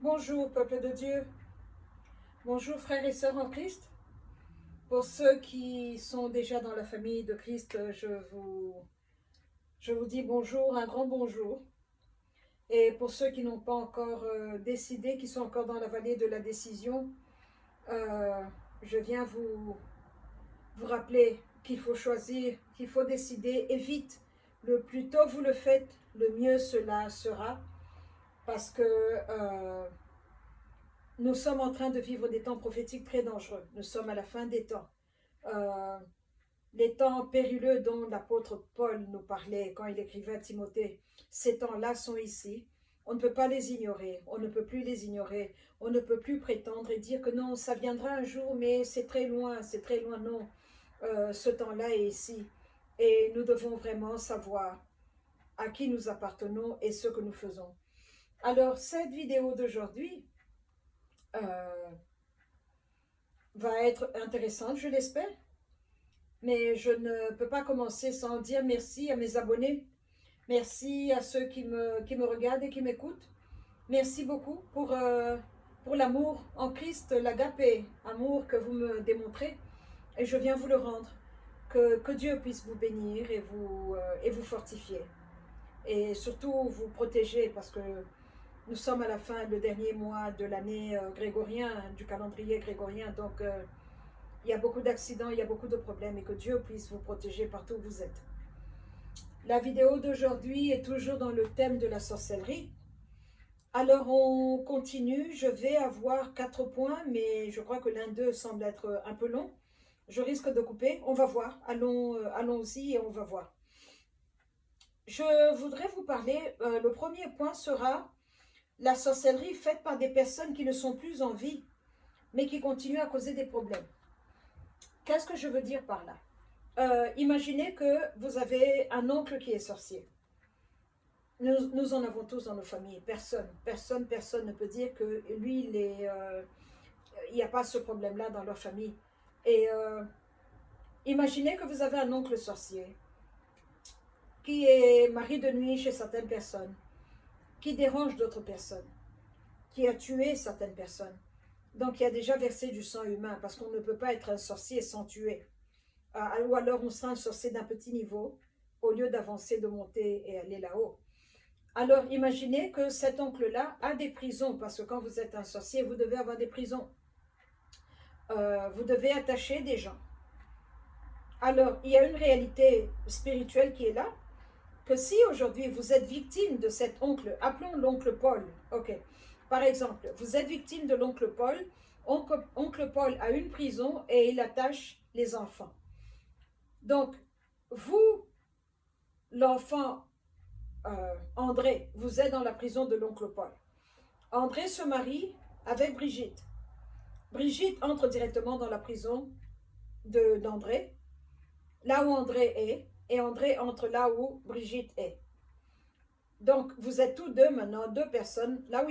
Bonjour peuple de Dieu, bonjour frères et sœurs en Christ. Pour ceux qui sont déjà dans la famille de Christ, je vous dis bonjour, un grand bonjour. Et pour ceux qui n'ont pas encore décidé, qui sont encore dans la vallée de la décision, euh, je viens vous rappeler qu'il faut choisir, qu'il faut décider et vite. Le plus tôt vous le faites, le mieux cela sera, parce que nous sommes en train de vivre des temps prophétiques très dangereux. Nous sommes à la fin des temps. Euh, les temps périlleux dont l'apôtre Paul nous parlait quand il écrivait à Timothée, ces temps-là sont ici. On ne peut pas les ignorer, on ne peut plus les ignorer, on ne peut plus prétendre et dire que non, ça viendra un jour, mais c'est très loin, non. Ce temps-là est ici. Et nous devons vraiment savoir à qui nous appartenons et ce que nous faisons. Alors, cette vidéo d'aujourd'hui euh, va être intéressante, je l'espère. Mais je ne peux pas commencer sans dire merci à mes abonnés. Merci à ceux qui me regardent et qui m'écoutent. Merci beaucoup pour l'amour en Christ, l'agapé, amour que vous me démontrez. Et je viens vous le rendre. Que Dieu puisse vous bénir et vous fortifier. Et surtout vous protéger parce que nous sommes à la fin, le dernier mois de l'année grégorien, du calendrier grégorien. Donc, il y a beaucoup d'accidents, il y a beaucoup de problèmes et que Dieu puisse vous protéger partout où vous êtes. La vidéo d'aujourd'hui est toujours dans le thème de la sorcellerie. Alors on continue, je vais avoir 4 points, mais je crois que l'un d'eux semble être un peu long. Je risque de couper, on va voir, allons-y et on va voir. Je voudrais vous parler, le premier point sera la sorcellerie faite par des personnes qui ne sont plus en vie, mais qui continuent à causer des problèmes. Qu'est-ce que je veux dire par là? Imaginez que vous avez un oncle qui est sorcier. Nous en avons tous dans nos familles. Personne ne peut dire que lui, il n'y a pas ce problème-là dans leur famille. Et imaginez que vous avez un oncle sorcier qui est mari de nuit chez certaines personnes, qui dérange d'autres personnes, qui a tué certaines personnes. Donc il a déjà versé du sang humain parce qu'on ne peut pas être un sorcier sans tuer. Ou alors on sera un sorcier d'un petit niveau au lieu d'avancer, de monter et aller là-haut. Alors imaginez que cet oncle-là a des prisons, parce que quand vous êtes un sorcier, vous devez avoir des prisons. Vous devez attacher des gens. Alors il y a une réalité spirituelle qui est là, que si aujourd'hui vous êtes victime de cet oncle, appelons l'oncle Paul, ok, par exemple, vous êtes victime de l'oncle Paul, oncle Paul a une prison et il attache les enfants. Donc, vous, l'enfant André, vous êtes dans la prison de l'oncle Paul. André se marie avec Brigitte. Brigitte entre directement dans la prison d'André, là où André est, et André entre là où Brigitte est. Donc, vous êtes tous deux maintenant, deux personnes. Là où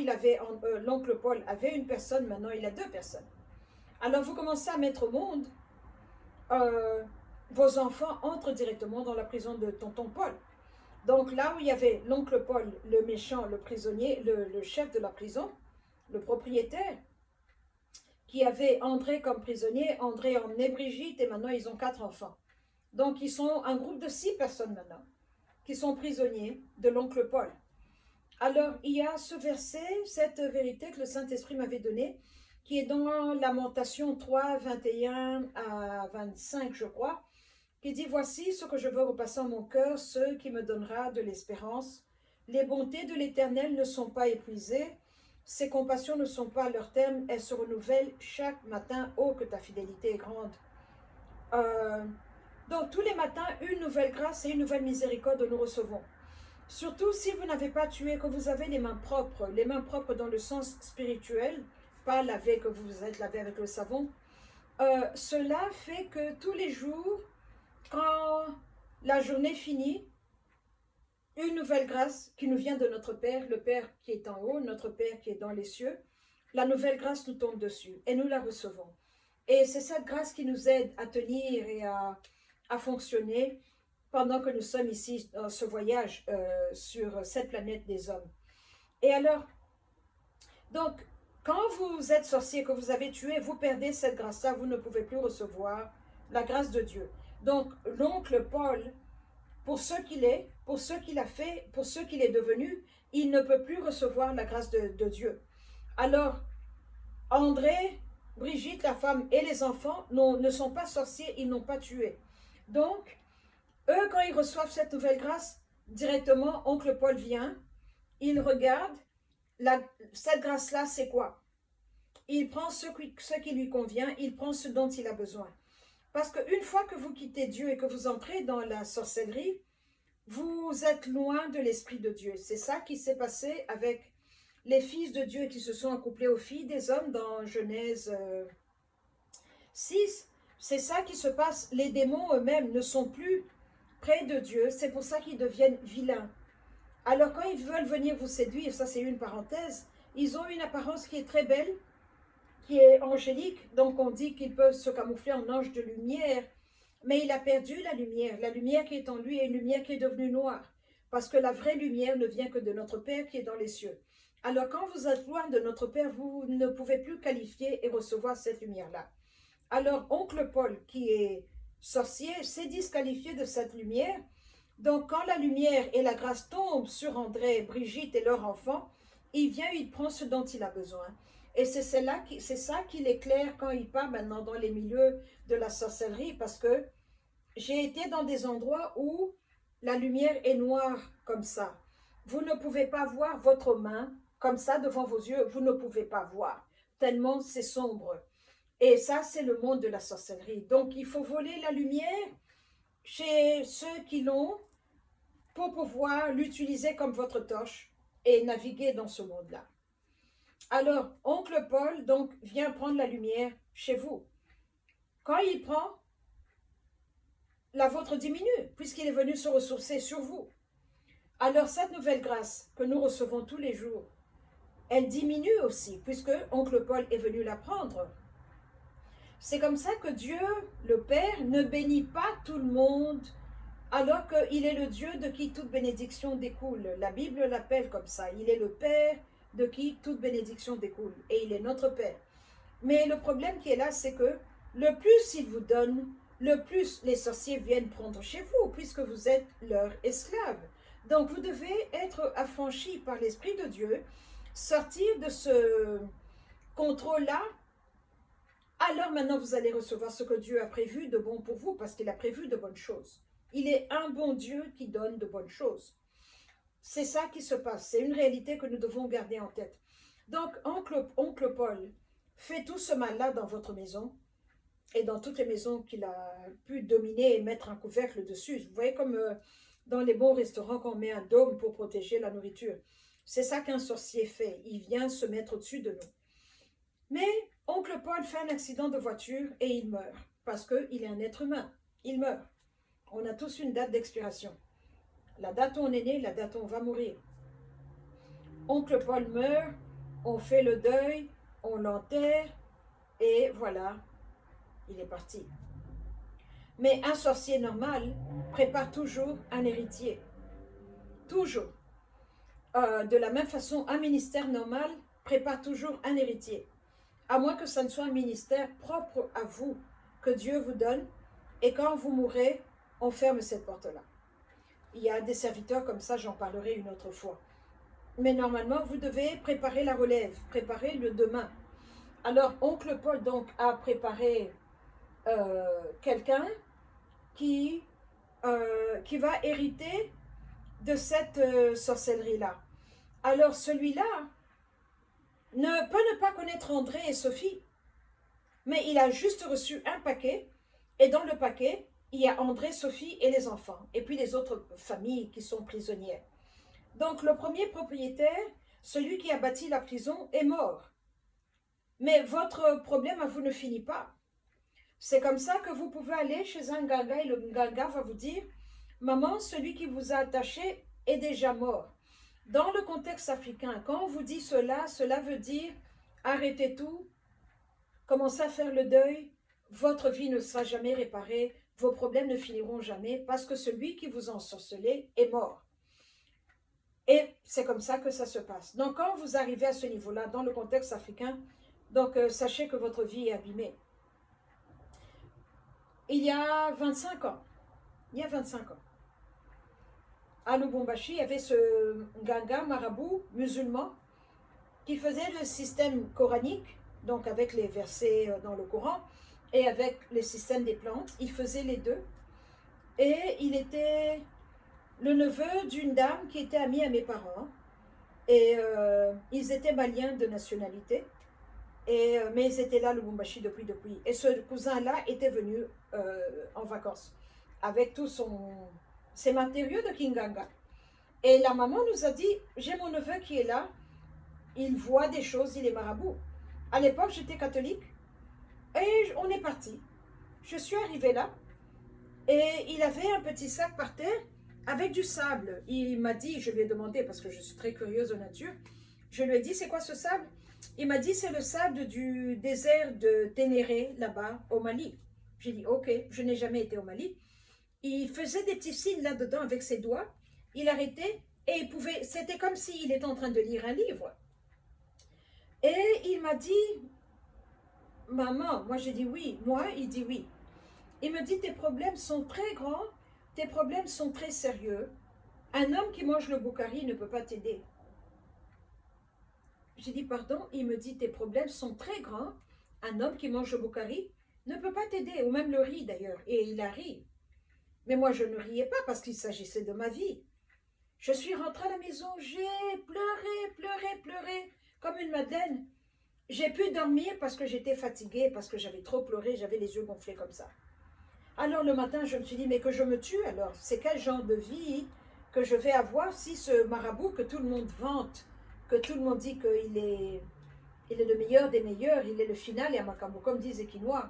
l'oncle Paul avait une personne, maintenant il a deux personnes. Alors, vous commencez à mettre au monde, euh, vos enfants entrent directement dans la prison de tonton Paul. Donc, là où il y avait l'oncle Paul, le méchant, le prisonnier, le chef de la prison, le propriétaire, qui avait André comme prisonnier, André emmenait Brigitte et maintenant ils ont 4 enfants. Donc, ils sont un groupe de 6 personnes maintenant qui sont prisonniers de l'oncle Paul. Alors, il y a ce verset, cette vérité que le Saint-Esprit m'avait donnée, qui est dans Lamentation 3, 21 à 25, je crois, qui dit « Voici ce que je veux repasser en mon cœur, ce qui me donnera de l'espérance. Les bontés de l'Éternel ne sont pas épuisées, ses compassions ne sont pas à leur terme, elles se renouvellent chaque matin. Oh, que ta fidélité est grande. » Donc, tous les matins, une nouvelle grâce et une nouvelle miséricorde nous recevons. Surtout si vous n'avez pas tué, que vous avez les mains propres dans le sens spirituel, pas lavé, que vous vous êtes lavé avec le savon. Cela fait que tous les jours, quand la journée finit, une nouvelle grâce qui nous vient de notre Père, le Père qui est en haut, notre Père qui est dans les cieux, la nouvelle grâce nous tombe dessus et nous la recevons. Et c'est cette grâce qui nous aide à tenir et à fonctionner pendant que nous sommes ici dans ce voyage sur cette planète des hommes. Et alors, Donc, quand vous êtes sorcier, que vous avez tué, vous perdez cette grâce-là, vous ne pouvez plus recevoir la grâce de Dieu. Donc, l'oncle Paul, pour ce qu'il est, pour ce qu'il a fait, pour ce qu'il est devenu, il ne peut plus recevoir la grâce de Dieu. Alors, André, Brigitte, la femme et les enfants ne sont pas sorciers, ils n'ont pas tué. Donc, eux, quand ils reçoivent cette nouvelle grâce, directement, oncle Paul vient, il regarde, cette grâce-là, c'est quoi? Il prend ce qui lui convient, il prend ce dont il a besoin. Parce qu'une fois que vous quittez Dieu et que vous entrez dans la sorcellerie, vous êtes loin de l'Esprit de Dieu. C'est ça qui s'est passé avec les fils de Dieu qui se sont accouplés aux filles des hommes dans Genèse 6. C'est ça qui se passe. Les démons eux-mêmes ne sont plus près de Dieu. C'est pour ça qu'ils deviennent vilains. Alors quand ils veulent venir vous séduire, ça c'est une parenthèse, ils ont une apparence qui est très belle, qui est angélique. Donc on dit qu'ils peuvent se camoufler en ange de lumière. Mais il a perdu la lumière. La lumière qui est en lui est une lumière qui est devenue noire. Parce que la vraie lumière ne vient que de notre Père qui est dans les cieux. Alors quand vous êtes loin de notre Père, vous ne pouvez plus qualifier et recevoir cette lumière-là. Alors oncle Paul, qui est sorcier, s'est disqualifié de cette lumière. Donc quand la lumière et la grâce tombent sur André, Brigitte et leurs enfants, il vient, il prend ce dont il a besoin. Et c'est ça qu'il éclaire quand il part maintenant dans les milieux de la sorcellerie, parce que j'ai été dans des endroits où la lumière est noire comme ça. Vous ne pouvez pas voir votre main comme ça devant vos yeux, vous ne pouvez pas voir, tellement c'est sombre. Et ça, c'est le monde de la sorcellerie. Donc, il faut voler la lumière chez ceux qui l'ont pour pouvoir l'utiliser comme votre torche et naviguer dans ce monde-là. Alors, oncle Paul, donc, vient prendre la lumière chez vous. Quand il prend, la vôtre diminue, puisqu'il est venu se ressourcer sur vous. Alors, cette nouvelle grâce que nous recevons tous les jours, elle diminue aussi, puisque oncle Paul est venu la prendre. C'est comme ça que Dieu, le Père, ne bénit pas tout le monde, alors qu'il est le Dieu de qui toute bénédiction découle. La Bible l'appelle comme ça. Il est le Père de qui toute bénédiction découle. Et il est notre Père. Mais le problème qui est là, c'est que le plus il vous donne, le plus les sorciers viennent prendre chez vous, puisque vous êtes leurs esclaves. Donc vous devez être affranchis par l'Esprit de Dieu, sortir de ce contrôle-là. Alors maintenant vous allez recevoir ce que Dieu a prévu de bon pour vous, parce qu'il a prévu de bonnes choses. Il est un bon Dieu qui donne de bonnes choses. C'est ça qui se passe. C'est une réalité que nous devons garder en tête. Donc, oncle Paul fait tout ce mal-là dans votre maison et dans toutes les maisons qu'il a pu dominer et mettre un couvercle dessus. Vous voyez comme dans les bons restaurants qu'on met un dôme pour protéger la nourriture. C'est ça qu'un sorcier fait. Il vient se mettre au-dessus de nous. Mais oncle Paul fait un accident de voiture et il meurt parce qu'il est un être humain. Il meurt. On a tous une date d'expiration. La date où on est né, la date où on va mourir. Oncle Paul meurt, on fait le deuil, on l'enterre, et voilà, il est parti. Mais un sorcier normal prépare toujours un héritier. Toujours. De la même façon, un ministère normal prépare toujours un héritier. À moins que ça ne soit un ministère propre à vous, que Dieu vous donne, et quand vous mourrez, on ferme cette porte-là. Il y a des serviteurs comme ça, j'en parlerai une autre fois. Mais normalement, vous devez préparer la relève, préparer le demain. Alors, oncle Paul donc a préparé quelqu'un qui va hériter de cette sorcellerie-là. Alors, celui-là peut ne pas connaître André et Sophie, mais il a juste reçu un paquet, et dans le paquet, il y a André, Sophie et les enfants, et puis les autres familles qui sont prisonnières. Donc le premier propriétaire, celui qui a bâti la prison, est mort. Mais votre problème à vous ne finit pas. C'est comme ça que vous pouvez aller chez un ganga et le ganga va vous dire « Maman, celui qui vous a attaché est déjà mort. » Dans le contexte africain, quand on vous dit cela, cela veut dire « Arrêtez tout, commencez à faire le deuil, votre vie ne sera jamais réparée, vos problèmes ne finiront jamais parce que celui qui vous a ensorcelé est mort. » Et c'est comme ça que ça se passe. Donc, quand vous arrivez à ce niveau-là, dans le contexte africain, donc sachez que votre vie est abîmée. Il y a 25 ans, il y a 25 ans, à Lubumbashi, il y avait ce ganga marabout musulman qui faisait le système coranique, donc avec les versets dans le Coran, et avec le système des plantes. Il faisait les deux. Et il était le neveu d'une dame qui était amie à mes parents. Et ils étaient maliens de nationalité. Mais ils étaient là, le Lubumbashi, depuis. Et ce cousin-là était venu en vacances avec tous ses matériaux de Kinganga. Et la maman nous a dit, j'ai mon neveu qui est là, il voit des choses, il est marabout. À l'époque, j'étais catholique et on est parti. Je suis arrivée là et il avait un petit sac par terre avec du sable. Il m'a dit, je lui ai demandé parce que je suis très curieuse de nature, je lui ai dit, c'est quoi ce sable? Il m'a dit, c'est le sable du désert de Ténéré, là-bas, au Mali. J'ai dit, ok, je n'ai jamais été au Mali. Il faisait des petits signes là-dedans avec ses doigts. Il arrêtait et il pouvait, c'était comme s'il était en train de lire un livre. Et il m'a dit, maman, moi j'ai dit oui, moi il dit oui. Il me dit, tes problèmes sont très grands, tes problèmes sont très sérieux. Un homme qui mange le boukari ne peut pas t'aider. J'ai dit, pardon, il me dit, tes problèmes sont très grands, un homme qui mange le boukari ne peut pas t'aider, ou même le riz d'ailleurs, et il a ri. Mais moi je ne riais pas parce qu'il s'agissait de ma vie. Je suis rentrée à la maison, j'ai pleuré, comme une madeleine. J'ai pu dormir parce que j'étais fatiguée, parce que j'avais trop pleuré, j'avais les yeux gonflés comme ça. Alors le matin, je me suis dit, mais que je me tue alors, c'est quel genre de vie que je vais avoir si ce marabout que tout le monde vante, que tout le monde dit il est le meilleur des meilleurs, il est le final et Amakambo, comme disent les Quinois.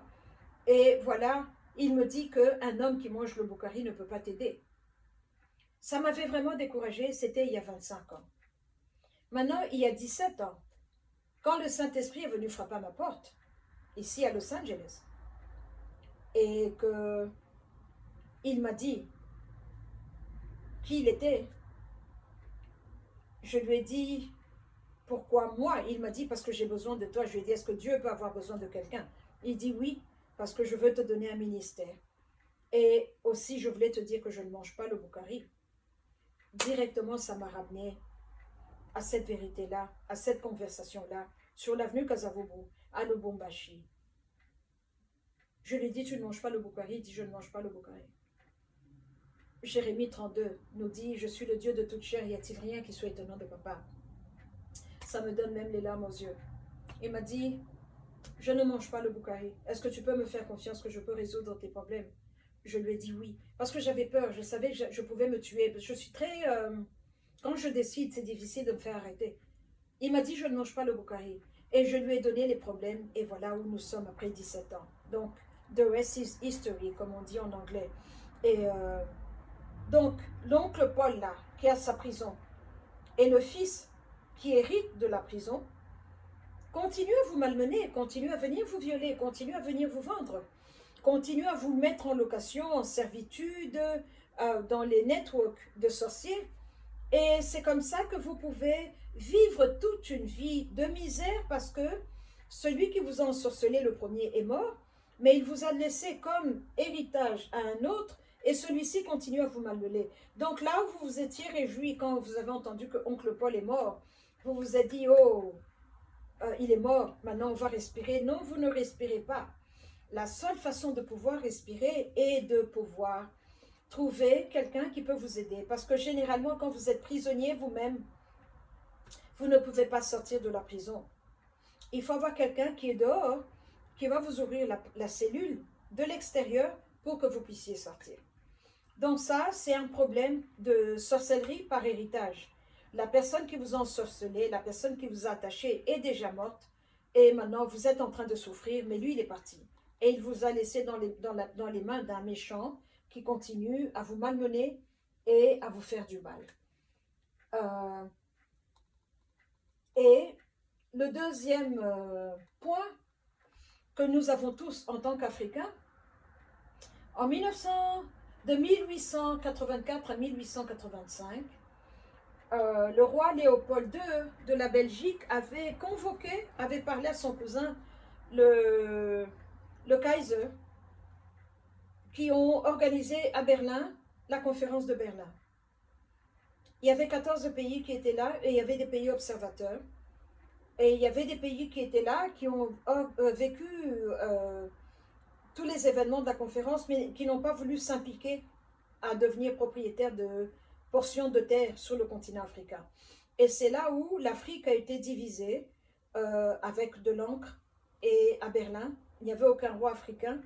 Et voilà, il me dit qu'un homme qui mange le boukari ne peut pas t'aider. Ça m'avait vraiment découragée, c'était il y a 25 ans. Maintenant, il y a 17 ans, quand le Saint-Esprit est venu frapper à ma porte, ici à Los Angeles, et qu'il m'a dit qui il était, je lui ai dit, pourquoi moi? Il m'a dit, parce que j'ai besoin de toi. Je lui ai dit, est-ce que Dieu peut avoir besoin de quelqu'un? Il dit, oui, parce que je veux te donner un ministère. Et aussi, je voulais te dire que je ne mange pas le boukari. Directement, ça m'a ramené à cette vérité-là, à cette conversation-là, sur l'avenue Kasavubu, à Lubumbashi. Je lui ai dit, tu ne manges pas le boukari. Il dit, je ne mange pas le boukari. Jérémie 32 nous dit, je suis le Dieu de toute chair, y a-t-il rien qui soit étonnant de papa? Ça me donne même les larmes aux yeux. Il m'a dit, je ne mange pas le boukari. Est-ce que tu peux me faire confiance que je peux résoudre tes problèmes? Je lui ai dit oui, parce que j'avais peur, je savais que je pouvais me tuer. Je suis très... quand je décide, c'est difficile de me faire arrêter. Il m'a dit, je ne mange pas le boukari. Et je lui ai donné les problèmes, et voilà où nous sommes après 17 ans. Donc, the rest is history, comme on dit en anglais. Et donc, l'oncle Paul, là, qui a sa prison, et le fils qui hérite de la prison, continue à vous malmener, continue à venir vous violer, continue à venir vous vendre, continue à vous mettre en location, en servitude, dans les networks de sorciers. Et c'est comme ça que vous pouvez vivre toute une vie de misère parce que celui qui vous a ensorcelé le premier est mort, mais il vous a laissé comme héritage à un autre et celui-ci continue à vous malmener. Donc là où vous vous étiez réjoui quand vous avez entendu que oncle Paul est mort, vous vous êtes dit, oh, il est mort, maintenant on va respirer. Non, vous ne respirez pas. La seule façon de pouvoir respirer est de pouvoir trouver quelqu'un qui peut vous aider. Parce que généralement, quand vous êtes prisonnier vous-même, vous ne pouvez pas sortir de la prison. Il faut avoir quelqu'un qui est dehors, qui va vous ouvrir la cellule de l'extérieur pour que vous puissiez sortir. Donc ça, c'est un problème de sorcellerie par héritage. La personne qui vous a ensorcelé, la personne qui vous a attaché est déjà morte et maintenant vous êtes en train de souffrir, mais lui, il est parti. Et il vous a laissé dans les mains d'un méchant qui continue à vous malmener et à vous faire du mal. Et le deuxième point que nous avons tous en tant qu'Africains, de 1884 à 1885, le roi Léopold II de la Belgique avait parlé à son cousin, le, le Kaiser, qui ont organisé à Berlin la conférence de Berlin. Il y avait 14 pays qui étaient là et il y avait des pays observateurs. Et il y avait des pays qui étaient là, qui ont vécu tous les événements de la conférence, mais qui n'ont pas voulu s'impliquer à devenir propriétaires de portions de terre sur le continent africain. Et c'est là où l'Afrique a été divisée avec de l'encre. Et à Berlin, il n'y avait aucun roi africain.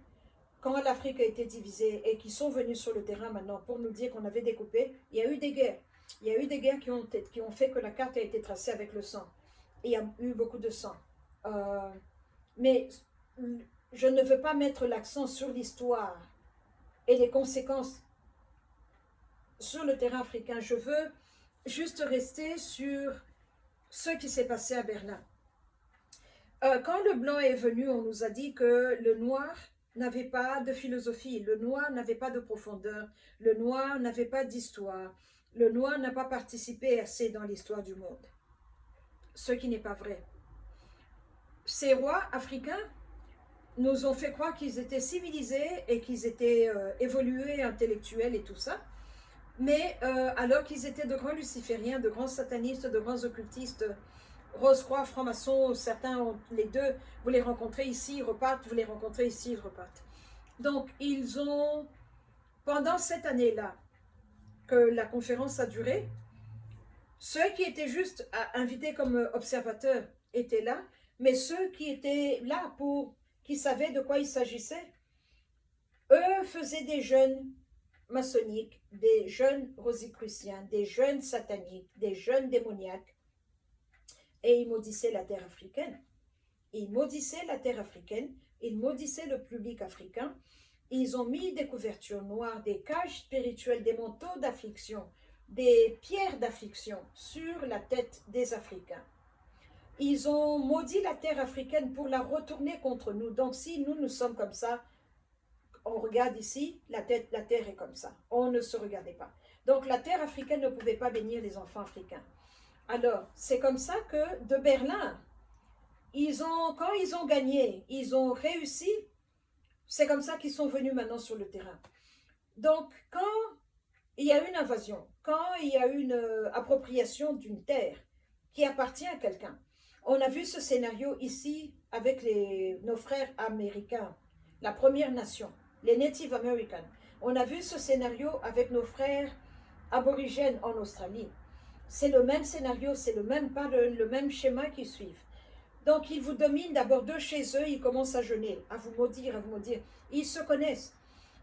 Quand l'Afrique a été divisée et qu'ils sont venus sur le terrain maintenant pour nous dire qu'on avait découpé, il y a eu des guerres. Il y a eu des guerres qui ont fait que la carte a été tracée avec le sang. Et il y a eu beaucoup de sang. Mais je ne veux pas mettre l'accent sur l'histoire et les conséquences sur le terrain africain. Je veux juste rester sur ce qui s'est passé à Berlin. Quand le blanc est venu, on nous a dit que le noir n'avait pas de philosophie, le noir n'avait pas de profondeur, le noir n'avait pas d'histoire, le noir n'a pas participé assez dans l'histoire du monde. Ce qui n'est pas vrai. Ces rois africains nous ont fait croire qu'ils étaient civilisés et qu'ils étaient évolués, intellectuels et tout ça, mais alors qu'ils étaient de grands lucifériens, de grands satanistes, de grands occultistes, Rose-Croix, francs-maçons, certains, les deux, vous les rencontrez ici, ils repartent, vous les rencontrez ici, ils repartent. Donc, ils ont, pendant cette année-là, que la conférence a duré, ceux qui étaient juste invités comme observateurs étaient là, mais ceux qui étaient là qui savaient de quoi il s'agissait, eux faisaient des jeûnes maçonniques, des jeûnes rosicruciens, des jeûnes sataniques, des jeûnes démoniaques, et ils maudissaient la terre africaine. Ils maudissaient la terre africaine, ils maudissaient le public africain. Ils ont mis des couvertures noires, des cages spirituelles, des manteaux d'affliction, des pierres d'affliction sur la tête des Africains. Ils ont maudit la terre africaine pour la retourner contre nous. Donc si nous sommes comme ça, on regarde ici, la terre est comme ça. On ne se regardait pas. Donc la terre africaine ne pouvait pas bénir les enfants africains. Alors, c'est comme ça que de Berlin, quand ils ont gagné, ils ont réussi, c'est comme ça qu'ils sont venus maintenant sur le terrain. Donc, quand il y a une invasion, quand il y a une appropriation d'une terre qui appartient à quelqu'un, on a vu ce scénario ici avec nos frères américains, la Première Nation, les Native Americans. On a vu ce scénario avec nos frères aborigènes en Australie. C'est le même scénario, c'est le même schéma qu'ils suivent. Donc ils vous dominent d'abord de chez eux, ils commencent à jeûner, à vous maudire, à vous maudire. Ils se connaissent.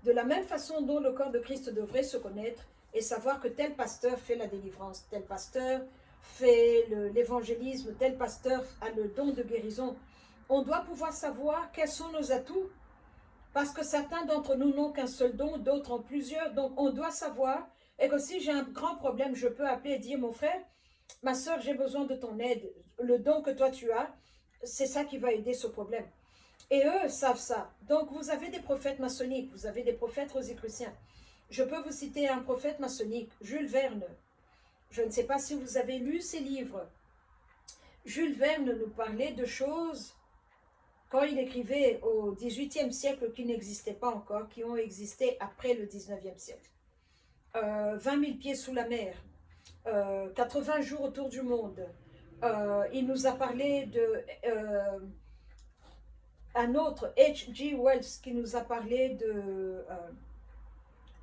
De la même façon dont le corps de Christ devrait se connaître et savoir que tel pasteur fait la délivrance, tel pasteur fait l'évangélisme, tel pasteur a le don de guérison. On doit pouvoir savoir quels sont nos atouts, parce que certains d'entre nous n'ont qu'un seul don, d'autres en plusieurs. Donc on doit savoir, et que si j'ai un grand problème, je peux appeler et dire, mon frère, ma soeur, j'ai besoin de ton aide. Le don que toi tu as, c'est ça qui va aider ce problème. Et eux savent ça. Donc vous avez des prophètes maçonniques, vous avez des prophètes rosicruciens. Je peux vous citer un prophète maçonnique, Jules Verne. Je ne sais pas si vous avez lu ses livres. Jules Verne nous parlait de choses, quand il écrivait au XVIIIe siècle, qui n'existaient pas encore, qui ont existé après le XIXe siècle. 20 000 pieds sous la mer, 80 jours autour du monde. Il nous a parlé de un autre, H.G. Wells, qui nous a parlé de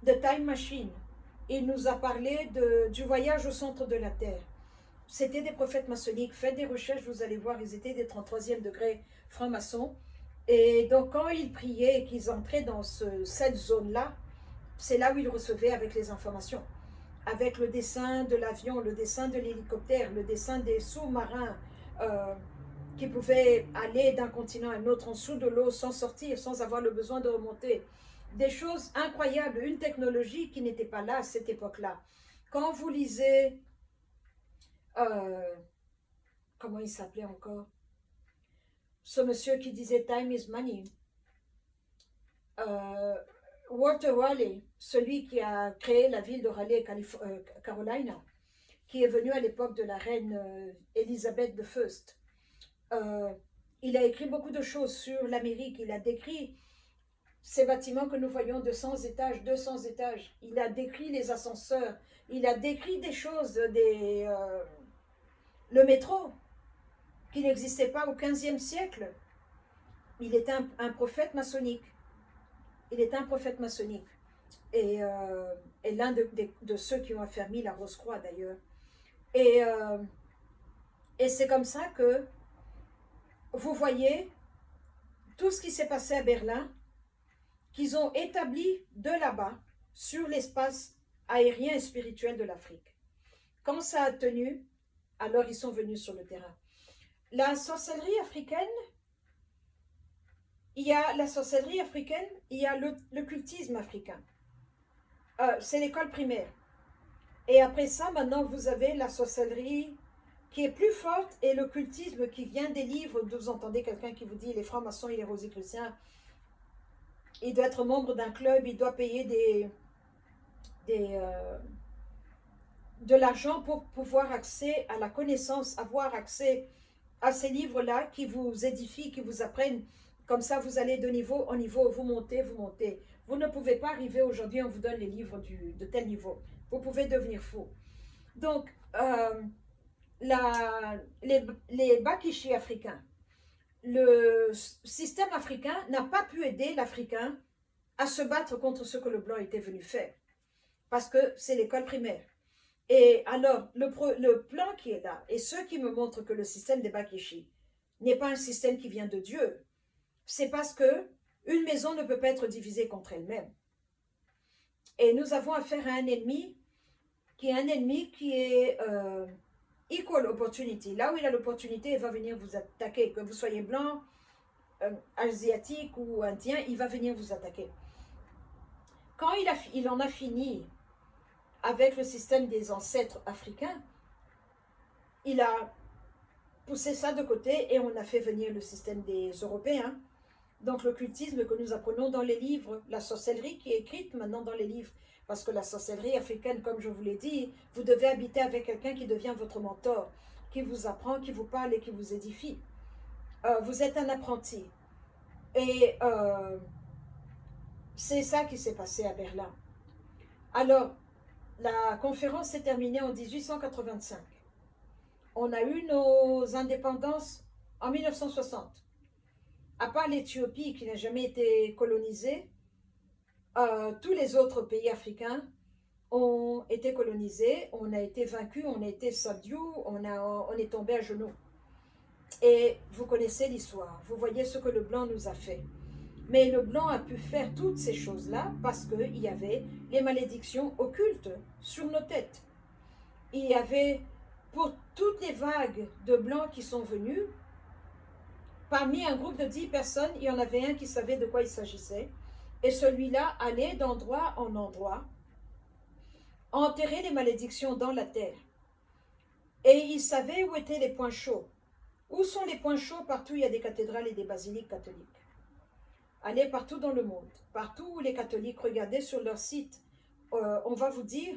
Time Machine. Il nous a parlé du voyage au centre de la Terre. C'était des prophètes maçonniques. Faites des recherches, vous allez voir, ils étaient des 33e degré francs-maçons. Et donc, quand ils priaient et qu'ils entraient dans cette zone-là, c'est là où ils recevaient avec les informations. Avec le dessin de l'avion, le dessin de l'hélicoptère, le dessin des sous-marins qui pouvaient aller d'un continent à un autre en dessous de l'eau sans sortir, sans avoir le besoin de remonter. Des choses incroyables, une technologie qui n'était pas là à cette époque-là. Quand vous lisez, comment il s'appelait encore? Ce monsieur qui disait Time is money. Walter Raleigh, celui qui a créé la ville de Raleigh, Carolina, qui est venu à l'époque de la reine Elisabeth I. Il a écrit beaucoup de choses sur l'Amérique. Il a décrit ces bâtiments que nous voyons de 100 étages, 200 étages. Il a décrit les ascenseurs. Il a décrit des choses, le métro, qui n'existait pas au XVe siècle. Il était un prophète maçonnique. Il était un prophète maçonnique. Et l'un de ceux qui ont affermi la Rose-Croix d'ailleurs. Et c'est comme ça que vous voyez tout ce qui s'est passé à Berlin, qu'ils ont établi de là-bas sur l'espace aérien et spirituel de l'Afrique. Quand ça a tenu, alors ils sont venus sur le terrain. La sorcellerie africaine, il y a le cultisme africain. C'est l'école primaire. Et après ça, maintenant, vous avez la sorcellerie qui est plus forte et le cultisme qui vient des livres. Vous entendez quelqu'un qui vous dit les francs-maçons et les rosicruciens, il doit être membre d'un club, il doit payer de l'argent pour pouvoir accès à la connaissance, avoir accès à ces livres-là qui vous édifient, qui vous apprennent. Comme ça, vous allez de niveau en niveau, vous montez, vous montez. Vous ne pouvez pas arriver aujourd'hui, on vous donne les livres de tel niveau. Vous pouvez devenir fou. Donc, les Bakishi africains, le système africain n'a pas pu aider l'Africain à se battre contre ce que le blanc était venu faire. Parce que c'est l'école primaire. Et alors, le plan qui est là, et ceux qui me montrent que le système des Bakishi n'est pas un système qui vient de Dieu, c'est parce que une maison ne peut pas être divisée contre elle-même. Et nous avons affaire à un ennemi qui est equal opportunity. Là où il a l'opportunité, il va venir vous attaquer. Que vous soyez blanc, asiatique ou indien, il va venir vous attaquer. Quand il en a fini avec le système des ancêtres africains, il a poussé ça de côté et on a fait venir le système des Européens. Donc le cultisme que nous apprenons dans les livres, la sorcellerie qui est écrite maintenant dans les livres, parce que la sorcellerie africaine, comme je vous l'ai dit, vous devez habiter avec quelqu'un qui devient votre mentor, qui vous apprend, qui vous parle et qui vous édifie. Vous êtes un apprenti. Et c'est ça qui s'est passé à Berlin. Alors, la conférence s'est terminée en 1885. On a eu nos indépendances en 1960. À part l'Éthiopie qui n'a jamais été colonisée, tous les autres pays africains ont été colonisés, on a été vaincus, on a été subdued, on est tombé à genoux. Et vous connaissez l'histoire, vous voyez ce que le blanc nous a fait. Mais le blanc a pu faire toutes ces choses-là parce qu'il y avait les malédictions occultes sur nos têtes. Il y avait, pour toutes les vagues de blancs qui sont venus, parmi un groupe de 10 personnes, il y en avait un qui savait de quoi il s'agissait. Et celui-là allait d'endroit en endroit enterrer les malédictions dans la terre. Et il savait où étaient les points chauds. Où sont les points chauds? Partout il y a des cathédrales et des basiliques catholiques. Allez partout dans le monde, partout où les catholiques, regardez sur leur site, on va vous dire,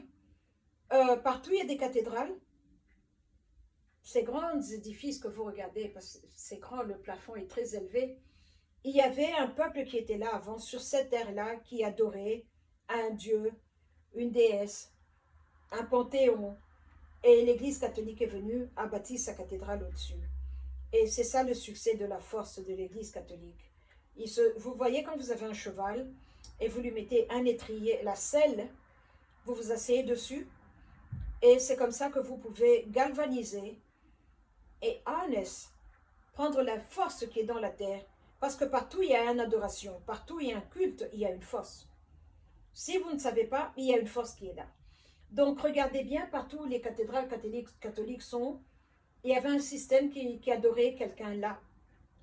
partout il y a des cathédrales, ces grands édifices que vous regardez, parce que c'est grand, le plafond est très élevé, il y avait un peuple qui était là avant, sur cette terre-là, qui adorait un dieu, une déesse, un panthéon, et l'Église catholique est venue, a bâti sa cathédrale au-dessus. Et c'est ça le succès de la force de l'Église catholique. Vous voyez quand vous avez un cheval et vous lui mettez un étrier, la selle, vous vous asseyez dessus et c'est comme ça que vous pouvez galvaniser et harness, prendre la force qui est dans la terre, parce que partout il y a une adoration, partout il y a un culte, il y a une force. Si vous ne savez pas, il y a une force qui est là. Donc regardez bien, partout où les cathédrales catholiques sont, il y avait un système qui adorait quelqu'un là,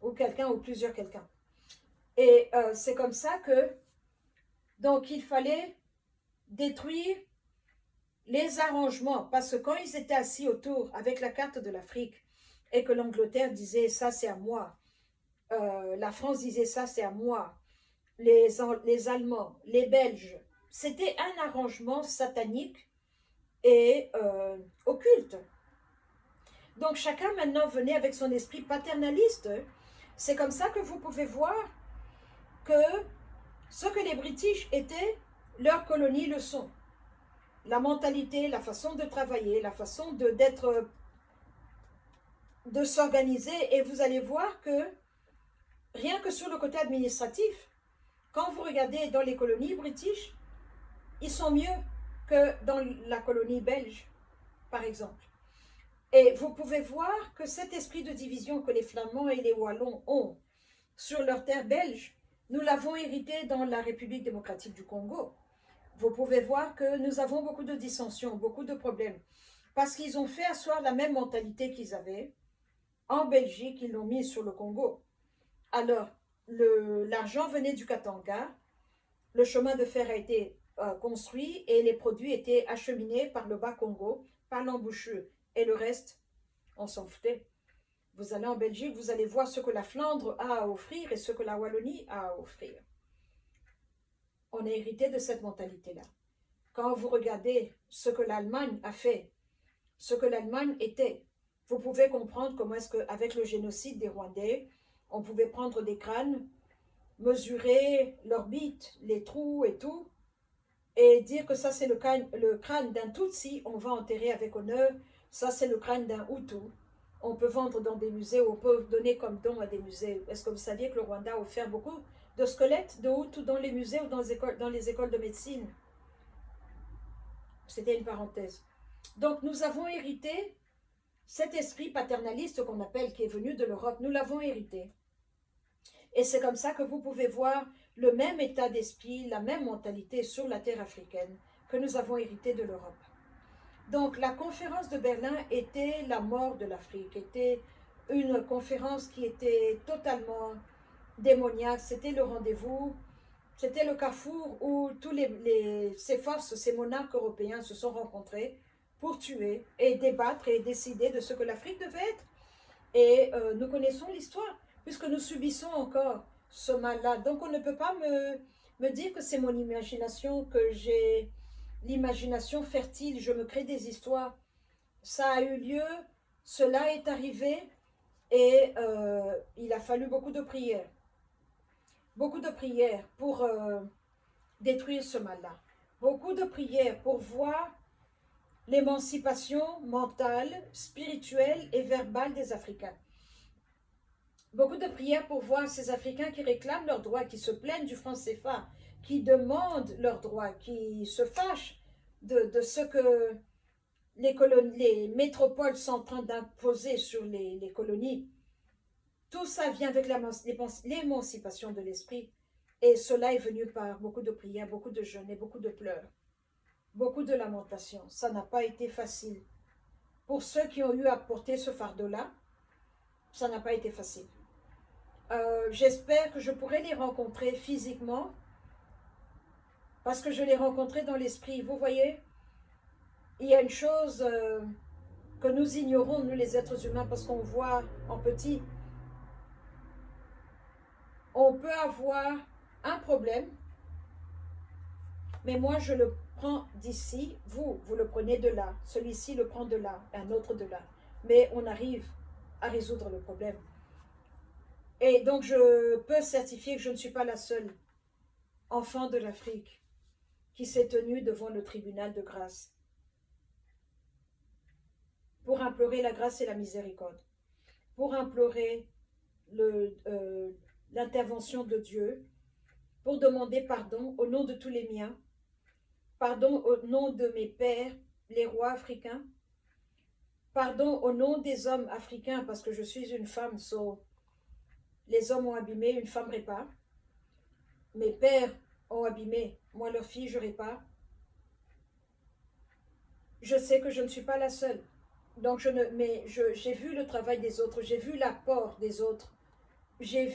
ou quelqu'un ou plusieurs quelqu'un. Et c'est comme ça que, donc il fallait détruire les arrangements, parce que quand ils étaient assis autour avec la carte de l'Afrique, et que l'Angleterre disait ça c'est à moi, la France disait ça c'est à moi, les Allemands, les Belges, c'était un arrangement satanique, et occulte. Donc chacun maintenant venait avec son esprit paternaliste. C'est comme ça que vous pouvez voir que ce que les British étaient, leurs colonies le sont. La mentalité, la façon de travailler, la façon de s'organiser, et vous allez voir que rien que sur le côté administratif, quand vous regardez dans les colonies british, ils sont mieux que dans la colonie belge, par exemple. Et vous pouvez voir que cet esprit de division que les Flamands et les Wallons ont sur leur terre belge, nous l'avons hérité dans la République démocratique du Congo. Vous pouvez voir que nous avons beaucoup de dissensions, beaucoup de problèmes, parce qu'ils ont fait asseoir la même mentalité qu'ils avaient en Belgique, ils l'ont mis sur le Congo. Alors, l'argent venait du Katanga, le chemin de fer a été construit et les produits étaient acheminés par le Bas-Congo, par l'embouchure. Et le reste, on s'en foutait. Vous allez en Belgique, vous allez voir ce que la Flandre a à offrir et ce que la Wallonie a à offrir. On a hérité de cette mentalité-là. Quand vous regardez ce que l'Allemagne a fait, ce que l'Allemagne était, vous pouvez comprendre comment est-ce qu'avec le génocide des Rwandais, on pouvait prendre des crânes, mesurer l'orbite, les trous et tout, et dire que ça c'est le crâne d'un Tutsi, on va enterrer avec honneur, ça c'est le crâne d'un Hutu. On peut vendre dans des musées ou on peut donner comme don à des musées. Est-ce que vous saviez que le Rwanda a offert beaucoup de squelettes de Hutu dans les musées ou dans les écoles de médecine? C'était une parenthèse. Donc nous avons hérité cet esprit paternaliste qu'on appelle, qui est venu de l'Europe, nous l'avons hérité. Et c'est comme ça que vous pouvez voir le même état d'esprit, la même mentalité sur la terre africaine que nous avons hérité de l'Europe. Donc la conférence de Berlin était la mort de l'Afrique, était une conférence qui était totalement démoniaque, c'était le rendez-vous, c'était le carrefour où ces forces, ces monarques européens se sont rencontrés pour tuer et débattre et décider de ce que l'Afrique devait être. Et nous connaissons l'histoire, puisque nous subissons encore ce mal-là. Donc on ne peut pas me dire que c'est mon imagination, que j'ai l'imagination fertile, je me crée des histoires. Ça a eu lieu, cela est arrivé, et il a fallu beaucoup de prières. Beaucoup de prières pour détruire ce mal-là. Beaucoup de prières pour voir l'émancipation mentale, spirituelle et verbale des Africains. Beaucoup de prières pour voir ces Africains qui réclament leurs droits, qui se plaignent du franc CFA, qui demandent leurs droits, qui se fâchent de ce que les métropoles sont en train d'imposer sur les colonies. Tout ça vient avec l'émancipation de l'esprit. Et cela est venu par beaucoup de prières, beaucoup de jeûnes et beaucoup de pleurs, beaucoup de lamentations. Ça n'a pas été facile. Pour ceux qui ont eu à porter ce fardeau-là, ça n'a pas été facile. J'espère que je pourrai les rencontrer physiquement, parce que je les rencontrais dans l'esprit. Vous voyez, il y a une chose que nous ignorons, nous les êtres humains, parce qu'on voit en petit. On peut avoir un problème, mais moi je le prends d'ici, vous le prenez de là, celui-ci le prend de là, un autre de là. Mais on arrive à résoudre le problème. Et donc je peux certifier que je ne suis pas la seule enfant de l'Afrique qui s'est tenue devant le tribunal de grâce pour implorer la grâce et la miséricorde, pour implorer l'intervention de Dieu, pour demander pardon au nom de tous les miens, pardon au nom de mes pères, les rois africains, pardon au nom des hommes africains, parce que je suis une femme, les hommes ont abîmé, une femme répare. Mes pères ont abîmé, moi leur fille, je répare. Je sais que je ne suis pas la seule. Donc j'ai vu le travail des autres, j'ai vu l'apport des autres. J'ai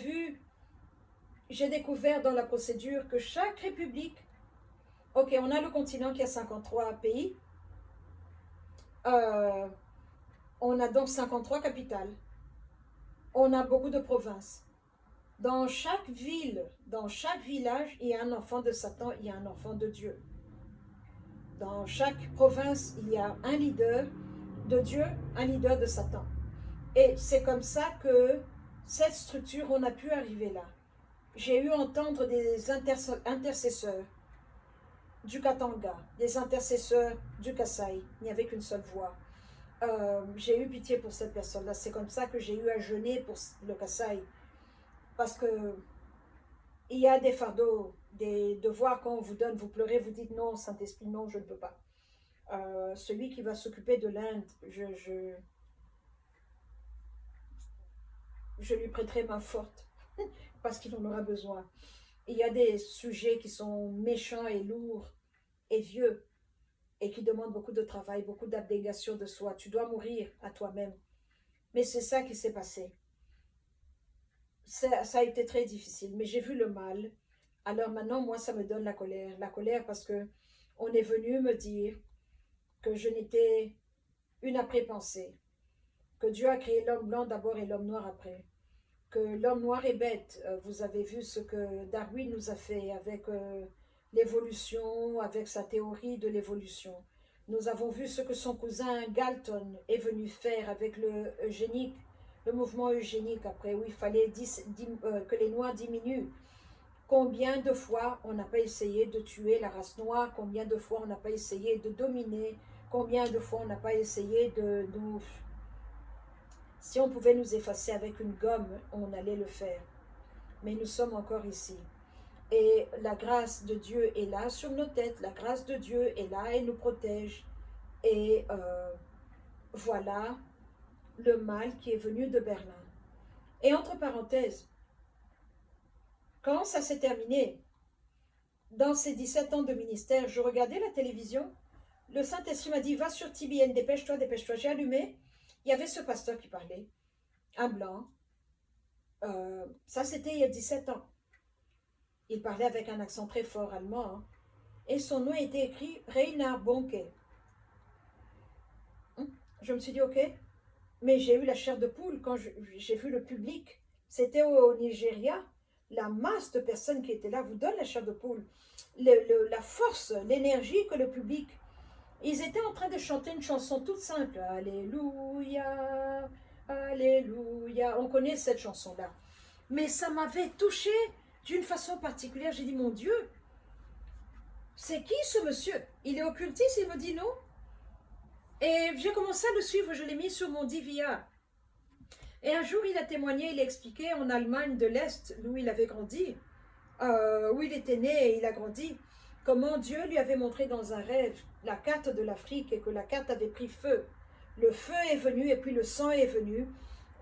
découvert dans la procédure que chaque république, ok, on a le continent qui a 53 pays, on a donc 53 capitales, on a beaucoup de provinces. Dans chaque ville, dans chaque village, il y a un enfant de Satan, il y a un enfant de Dieu. Dans chaque province, il y a un leader de Dieu, un leader de Satan. Et c'est comme ça que cette structure, on a pu arriver là. J'ai eu à entendre des intercesseurs du Katanga, des intercesseurs du Kasaï. Il n'y avait qu'une seule voix. J'ai eu pitié pour cette personne-là. C'est comme ça que j'ai eu à jeûner pour le Kasaï. Parce que il y a des fardeaux, des devoirs qu'on vous donne, vous pleurez, vous dites non, Saint-Esprit, non, je ne peux pas. Celui qui va s'occuper de l'Inde, je lui prêterai main forte parce qu'il en aura besoin. Il y a des sujets qui sont méchants et lourds et vieux et qui demandent beaucoup de travail, beaucoup d'abnégation de soi. Tu dois mourir à toi-même. Mais c'est ça qui s'est passé. Ça a été très difficile, mais j'ai vu le mal. Alors maintenant, moi, ça me donne la colère. La colère parce que on est venu me dire que je n'étais une après-pensée, que Dieu a créé l'homme blanc d'abord et l'homme noir après, que l'homme noir est bête. Vous avez vu ce que Darwin nous a fait avec l'évolution, avec sa théorie de l'évolution. Nous avons vu ce que son cousin Galton est venu faire avec le mouvement eugénique après, où il fallait que les noirs diminuent. Combien de fois on n'a pas essayé de tuer la race noire, combien de fois on n'a pas essayé de dominer, combien de fois on n'a pas essayé de nous... Si on pouvait nous effacer avec une gomme, on allait le faire. Mais nous sommes encore ici. Et la grâce de Dieu est là sur nos têtes, la grâce de Dieu est là et nous protège. Et voilà le mal qui est venu de Berlin. Et entre parenthèses, quand ça s'est terminé, dans ces 17 ans de ministère, je regardais la télévision, le Saint-Esprit m'a dit, va sur TBN, dépêche-toi, dépêche-toi. J'ai allumé, il y avait ce pasteur qui parlait, un blanc, ça c'était il y a 17 ans. Il parlait avec un accent très fort allemand, hein, et son nom était écrit Reinhard Bonke. Je me suis dit, ok, mais j'ai eu la chair de poule quand j'ai vu le public. C'était au Nigeria. La masse de personnes qui étaient là vous donne la chair de poule. La force, l'énergie que le public. Ils étaient en train de chanter une chanson toute simple. Alléluia, Alléluia. On connaît cette chanson-là. Mais ça m'avait touchée d'une façon particulière. J'ai dit, mon Dieu, c'est qui ce monsieur? Il est occultiste? Il me dit non. Et j'ai commencé à le suivre, je l'ai mis sur mon DVR. Et un jour, il a témoigné, il a expliqué en Allemagne de l'Est, d'où il avait grandi, où il était né et il a grandi, comment Dieu lui avait montré dans un rêve la carte de l'Afrique et que la carte avait pris feu. Le feu est venu et puis le sang est venu.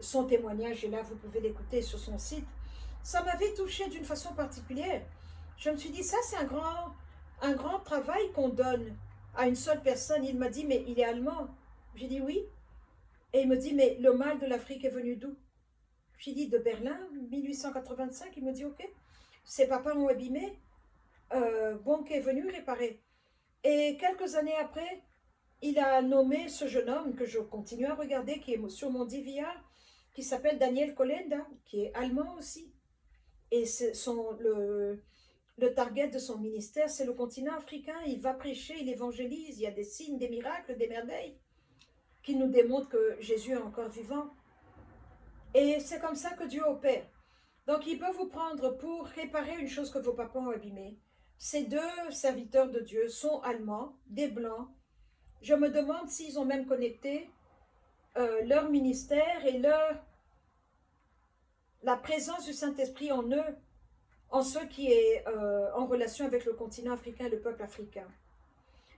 Son témoignage est là, vous pouvez l'écouter sur son site. Ça m'avait touché d'une façon particulière. Je me suis dit, ça c'est un grand travail qu'on donne à une seule personne. Il m'a dit, mais il est allemand. J'ai dit oui. Et il me dit, mais le mal de l'Afrique est venu d'où? J'ai dit, de Berlin, 1885. Il me dit, ok. Ses papas ont abîmé. Bonk est venu réparer. Et quelques années après, il a nommé ce jeune homme que je continue à regarder, qui est sur mon DVR, qui s'appelle Daniel Kolenda, qui est allemand aussi. Et le target de son ministère, c'est le continent africain. Il va prêcher, il évangélise, il y a des signes, des miracles, des merveilles qui nous démontrent que Jésus est encore vivant. Et c'est comme ça que Dieu opère. Donc il peut vous prendre pour réparer une chose que vos papas ont abîmée. Ces deux serviteurs de Dieu sont allemands, des blancs. Je me demande s'ils ont même connecté leur ministère et la présence du Saint-Esprit en eux, en ceux qui est en relation avec le continent africain et le peuple africain.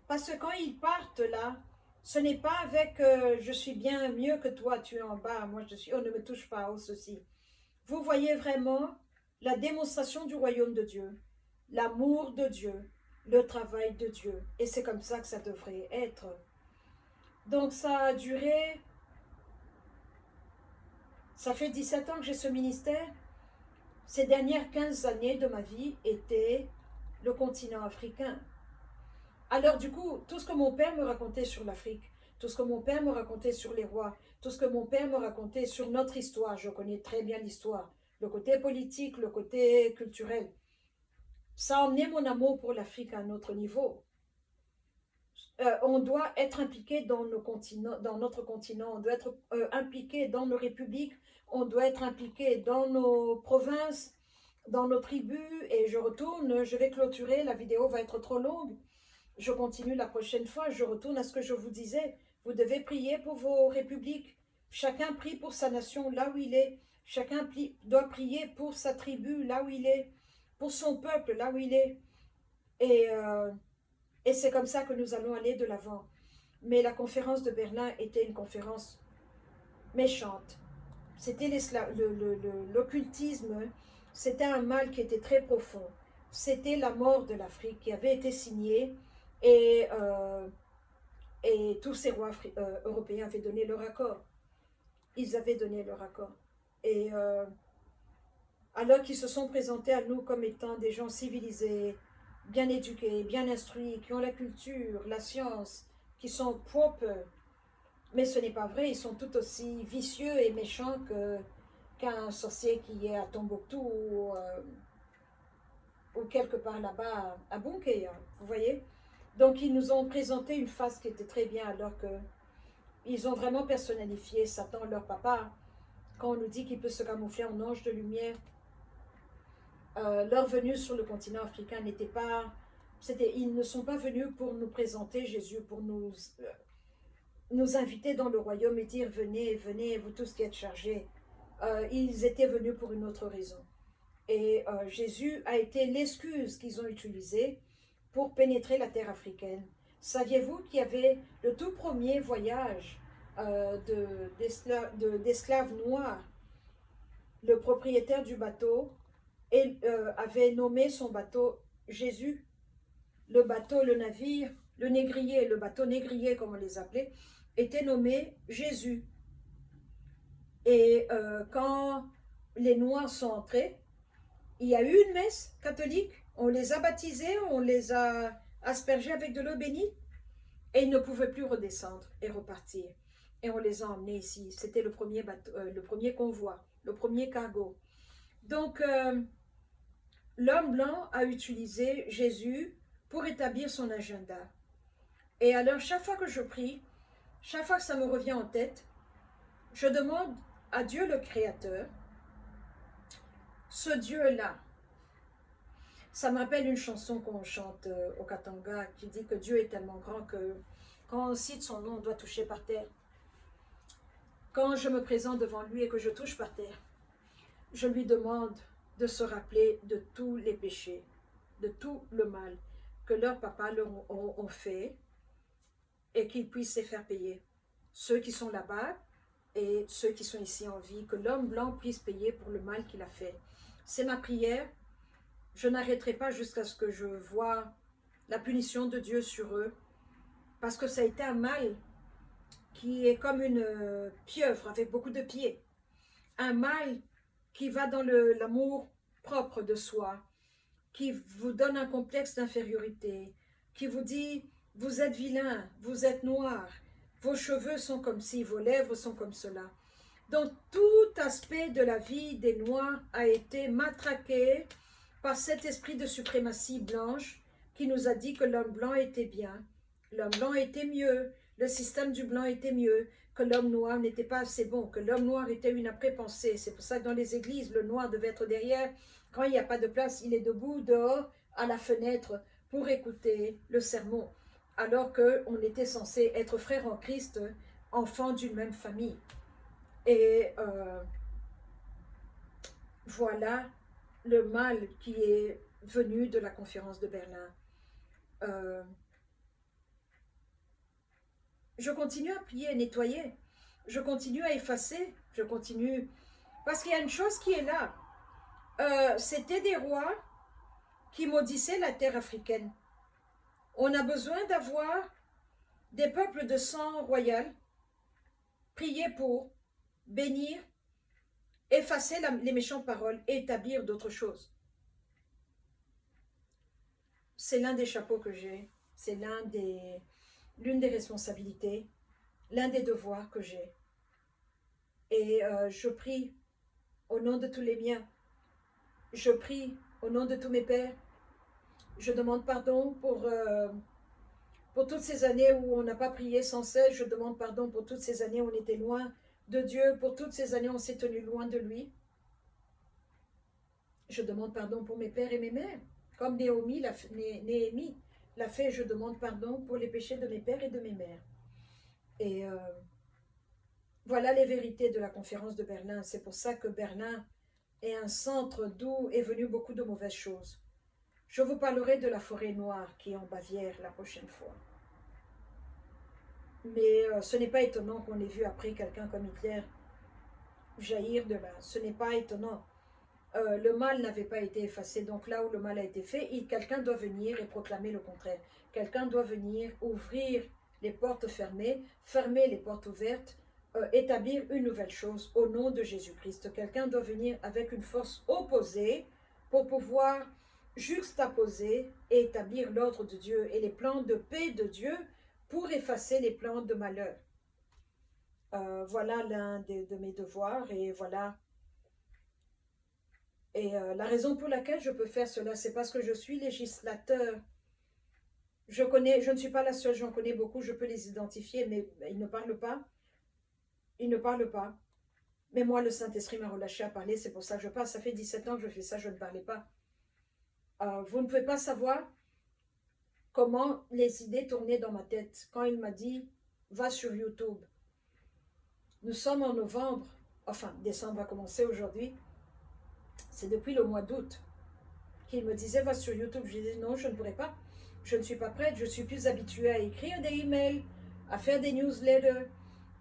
Parce que quand ils partent là, ce n'est pas avec je suis bien mieux que toi, tu es en bas, moi je suis, oh ne me touche pas, oh ceci. Vous voyez vraiment la démonstration du royaume de Dieu, l'amour de Dieu, le travail de Dieu. Et c'est comme ça que ça devrait être. Donc ça a duré, ça fait 17 ans que j'ai ce ministère. Ces dernières 15 années de ma vie étaient le continent africain. Alors du coup, tout ce que mon père me racontait sur l'Afrique, tout ce que mon père me racontait sur les rois, tout ce que mon père me racontait sur notre histoire, je connais très bien l'histoire, le côté politique, le côté culturel, ça a emmené mon amour pour l'Afrique à un autre niveau. on doit être impliqué dans nos continents, dans notre continent, on doit être impliqué dans nos républiques, on doit être impliqué dans nos provinces, dans nos tribus. Et je retourne, je vais clôturer, la vidéo va être trop longue. Je continue la prochaine fois, je retourne à ce que je vous disais. Vous devez prier pour vos républiques. Chacun prie pour sa nation là où il est. Chacun doit prier pour sa tribu là où il est, pour son peuple là où il est. Et, euh, et c'est comme ça que nous allons aller de l'avant. Mais la conférence de Berlin était une conférence méchante. C'était l'occultisme, c'était un mal qui était très profond. C'était la mort de l'Afrique qui avait été signée et, euh, et tous ces rois européens avaient donné leur accord. Ils avaient donné leur accord. Et alors qu'ils se sont présentés à nous comme étant des gens civilisés, bien éduqués, bien instruits, qui ont la culture, la science, qui sont propres. Mais ce n'est pas vrai, ils sont tout aussi vicieux et méchants qu'un sorcier qui est à Tombouctou ou quelque part là-bas à Bunké, vous voyez. Donc ils nous ont présenté une face qui était très bien alors que ils ont vraiment personnalifié Satan, leur papa. Quand on nous dit qu'il peut se camoufler en ange de lumière, leur venue sur le continent africain n'était pas... Ils ne sont pas venus pour nous présenter Jésus, pour nous inviter dans le royaume et dire venez, venez, vous tous qui êtes chargés. Ils étaient venus pour une autre raison. Et Jésus a été l'excuse qu'ils ont utilisée pour pénétrer la terre africaine. Saviez-vous qu'il y avait le tout premier voyage d'esclaves noirs? Le propriétaire du bateau avait nommé son bateau Jésus. Le bateau, le navire, le négrier, le bateau négrier comme on les appelait, était nommé Jésus. Et quand les Noirs sont entrés, il y a eu une messe catholique, on les a baptisés, on les a aspergés avec de l'eau bénite, et ils ne pouvaient plus redescendre et repartir. Et on les a emmenés ici. C'était le premier bateau, le premier convoi, le premier cargo. Donc, l'homme blanc a utilisé Jésus pour établir son agenda. Et alors, chaque fois que je prie, chaque fois que ça me revient en tête, je demande à Dieu le Créateur, ce Dieu-là. Ça me rappelle une chanson qu'on chante au Katanga qui dit que Dieu est tellement grand que quand on cite son nom, on doit toucher par terre. Quand je me présente devant lui et que je touche par terre, je lui demande de se rappeler de tous les péchés, de tout le mal que leurs papas leur ont fait et qu'ils puissent les faire payer. Ceux qui sont là-bas et ceux qui sont ici en vie, que l'homme blanc puisse payer pour le mal qu'il a fait. C'est ma prière. Je n'arrêterai pas jusqu'à ce que je voie la punition de Dieu sur eux, parce que ça a été un mal qui est comme une pieuvre avec beaucoup de pieds. Un mal qui va dans l'amour propre de soi, qui vous donne un complexe d'infériorité, qui vous dit « vous êtes vilain, vous êtes noir, vos cheveux sont comme ci, vos lèvres sont comme cela ». Donc tout aspect de la vie des Noirs a été matraqué par cet esprit de suprématie blanche qui nous a dit que l'homme blanc était bien, l'homme blanc était mieux, le système du blanc était mieux, que l'homme noir n'était pas assez bon, que l'homme noir était une après-pensée. C'est pour ça que dans les églises, le noir devait être derrière. Quand il n'y a pas de place, il est debout, dehors, à la fenêtre, pour écouter le sermon. Alors qu'on était censé être frères en Christ, enfants d'une même famille. Et voilà le mal qui est venu de la conférence de Berlin. Je continue à plier, nettoyer. Je continue à effacer. Je continue. Parce qu'il y a une chose qui est là. C'était des rois qui maudissaient la terre africaine. On a besoin d'avoir des peuples de sang royal, prier pour, bénir, effacer les méchantes paroles et établir d'autres choses. C'est l'un des chapeaux que j'ai. C'est l'une des responsabilités, l'un des devoirs que j'ai. Et je prie au nom de tous les miens. Je prie au nom de tous mes pères. Je demande pardon pour pour toutes ces années où on n'a pas prié sans cesse. Je demande pardon pour toutes ces années où on était loin de Dieu, pour toutes ces années où on s'est tenu loin de lui. Je demande pardon pour mes pères et mes mères. Comme Néhémie l'a fait, je demande pardon pour les péchés de mes pères et de mes mères. Et voilà les vérités de la conférence de Berlin. C'est pour ça que Berlin est un centre d'où est venu beaucoup de mauvaises choses. Je vous parlerai de la forêt noire qui est en Bavière la prochaine fois. Mais ce n'est pas étonnant qu'on ait vu après quelqu'un comme Hitler jaillir de là. Ce n'est pas étonnant. Le mal n'avait pas été effacé. Donc là où le mal a été fait, quelqu'un doit venir et proclamer le contraire. Quelqu'un doit venir ouvrir les portes fermées, fermer les portes ouvertes, établir une nouvelle chose au nom de Jésus-Christ. Quelqu'un doit venir avec une force opposée pour pouvoir juxtaposer et établir l'ordre de Dieu et les plans de paix de Dieu pour effacer les plans de malheur. Voilà l'un de mes devoirs et voilà. Et la raison pour laquelle je peux faire cela, c'est parce que je suis législateur. Je ne suis pas la seule, j'en connais beaucoup, je peux les identifier, mais ils ne parlent pas. Ils ne parlent pas. Mais moi, le Saint-Esprit m'a relâché à parler, c'est pour ça que je parle. Ça fait 17 ans que je fais ça, je ne parlais pas. Vous ne pouvez pas savoir comment les idées tournaient dans ma tête quand il m'a dit « Va sur YouTube ». Nous sommes en novembre, enfin, décembre a commencé aujourd'hui. C'est depuis le mois d'août qu'il me disait « Va sur YouTube ». Je disais « Non, je ne pourrais pas. Je ne suis pas prête. Je suis plus habituée à écrire des emails, à faire des newsletters. »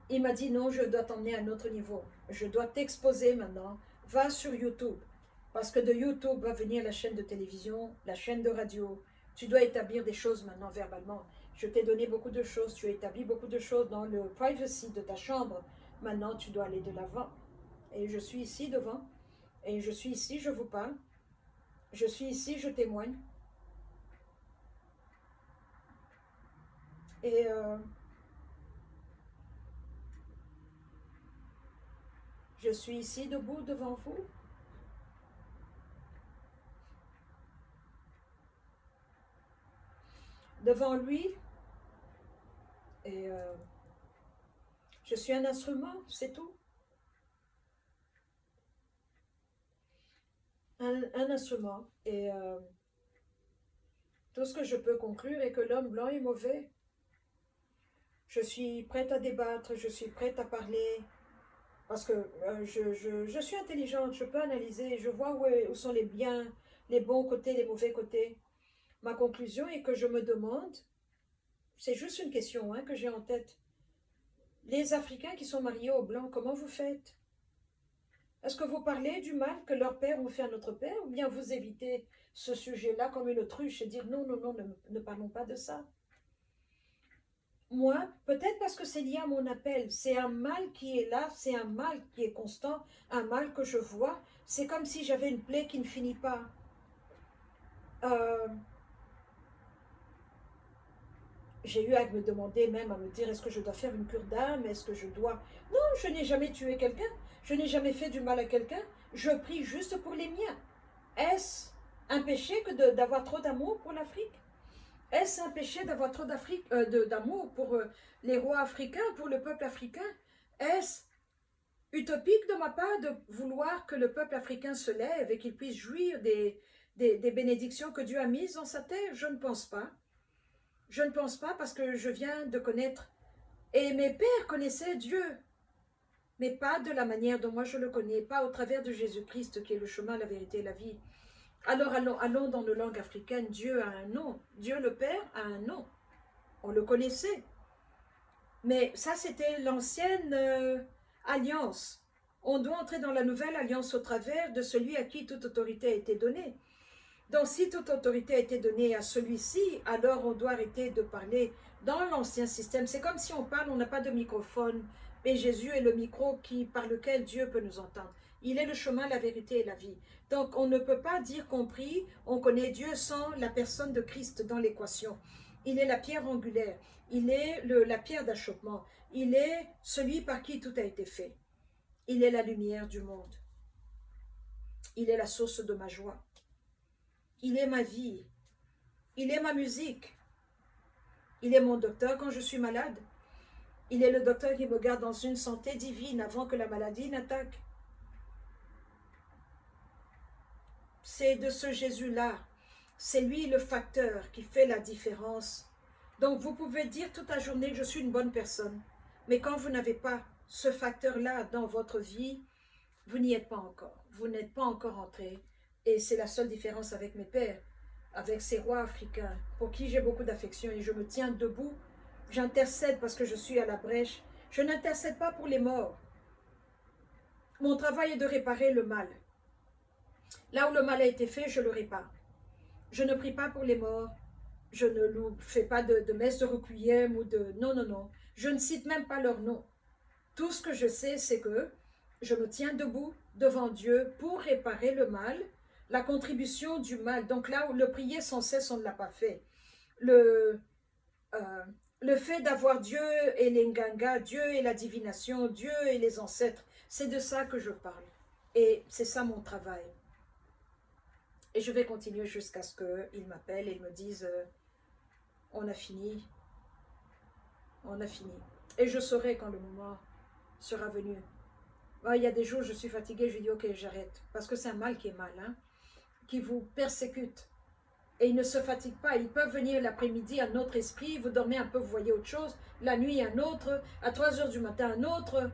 Il m'a dit « Non, je dois t'emmener à un autre niveau. Je dois t'exposer maintenant. Va sur YouTube. » Parce que de YouTube va venir la chaîne de télévision, la chaîne de radio. Tu dois établir des choses maintenant verbalement. Je t'ai donné beaucoup de choses. Tu as établi beaucoup de choses dans le privacy de ta chambre. Maintenant, tu dois aller de l'avant. Et je suis ici devant. Et je suis ici, je vous parle. Je suis ici, je témoigne. Et je suis ici debout devant vous. Devant lui. Et je suis un instrument, c'est tout. Un instrument. Et tout ce que je peux conclure est que l'homme blanc est mauvais. Je suis prête à débattre, je suis prête à parler, parce que je suis intelligente, je peux analyser, je vois où sont les biens, les bons côtés, les mauvais côtés. Ma conclusion est que je me demande, c'est juste une question que j'ai en tête, les Africains qui sont mariés aux Blancs, comment vous faites? Est-ce que vous parlez du mal que leurs pères ont fait à notre père, ou bien vous évitez ce sujet-là comme une autruche et dire non, non, non, ne parlons pas de ça? Moi, peut-être parce que c'est lié à mon appel, c'est un mal qui est là, c'est un mal qui est constant, un mal que je vois, c'est comme si j'avais une plaie qui ne finit pas. J'ai eu à me demander même, à me dire, est-ce que je dois faire une cure d'âme, est-ce que je dois... Non, je n'ai jamais tué quelqu'un, je n'ai jamais fait du mal à quelqu'un, je prie juste pour les miens. Est-ce un péché que d'avoir trop d'amour pour l'Afrique? Est-ce un péché d'avoir trop d'amour pour les rois africains, pour le peuple africain? Est-ce utopique de ma part de vouloir que le peuple africain se lève et qu'il puisse jouir des bénédictions que Dieu a mises dans sa terre? Je ne pense pas. Je ne pense pas parce que je viens de connaître, et mes pères connaissaient Dieu, mais pas de la manière dont moi je le connais, pas au travers de Jésus-Christ qui est le chemin, la vérité et la vie. Alors allons dans nos langues africaines, Dieu a un nom, Dieu le Père a un nom, on le connaissait. Mais ça c'était l'ancienne alliance. On doit entrer dans la nouvelle alliance au travers de celui à qui toute autorité a été donnée. Donc si toute autorité a été donnée à celui-ci, alors on doit arrêter de parler dans l'ancien système. C'est comme si on parle, on n'a pas de microphone, mais Jésus est le micro par lequel Dieu peut nous entendre. Il est le chemin, la vérité et la vie. Donc on ne peut pas dire qu'on prie, on connaît Dieu sans la personne de Christ dans l'équation. Il est la pierre angulaire, il est la pierre d'achoppement, il est celui par qui tout a été fait. Il est la lumière du monde. Il est la source de ma joie. Il est ma vie. Il est ma musique. Il est mon docteur quand je suis malade. Il est le docteur qui me garde dans une santé divine avant que la maladie n'attaque. C'est de ce Jésus-là. C'est lui le facteur qui fait la différence. Donc vous pouvez dire toute la journée que je suis une bonne personne. Mais quand vous n'avez pas ce facteur-là dans votre vie, vous n'y êtes pas encore. Vous n'êtes pas encore entré. Et c'est la seule différence avec mes pères, avec ces rois africains, pour qui j'ai beaucoup d'affection et je me tiens debout. J'intercède parce que je suis à la brèche. Je n'intercède pas pour les morts. Mon travail est de réparer le mal. Là où le mal a été fait, je le répare. Je ne prie pas pour les morts. Je ne fais pas de messe de requiem ou de... Non, non, non. Je ne cite même pas leur nom. Tout ce que je sais, c'est que je me tiens debout devant Dieu pour réparer le mal, la contribution du mal. Donc là où le prier sans cesse, on ne l'a pas fait. Le fait d'avoir Dieu et les nganga, Dieu et la divination, Dieu et les ancêtres, c'est de ça que je parle. Et c'est ça mon travail. Et je vais continuer jusqu'à ce qu'ils m'appellent et me disent on a fini. On a fini. Et je saurai quand le moment sera venu. Il y a des jours, je suis fatiguée, je dis ok, j'arrête. Parce que c'est un mal qui est mal, hein, qui vous persécute. Et ils ne se fatiguent pas. Ils peuvent venir l'après-midi, un autre esprit, vous dormez un peu, vous voyez autre chose. La nuit, un autre. À 3 heures du matin, un autre.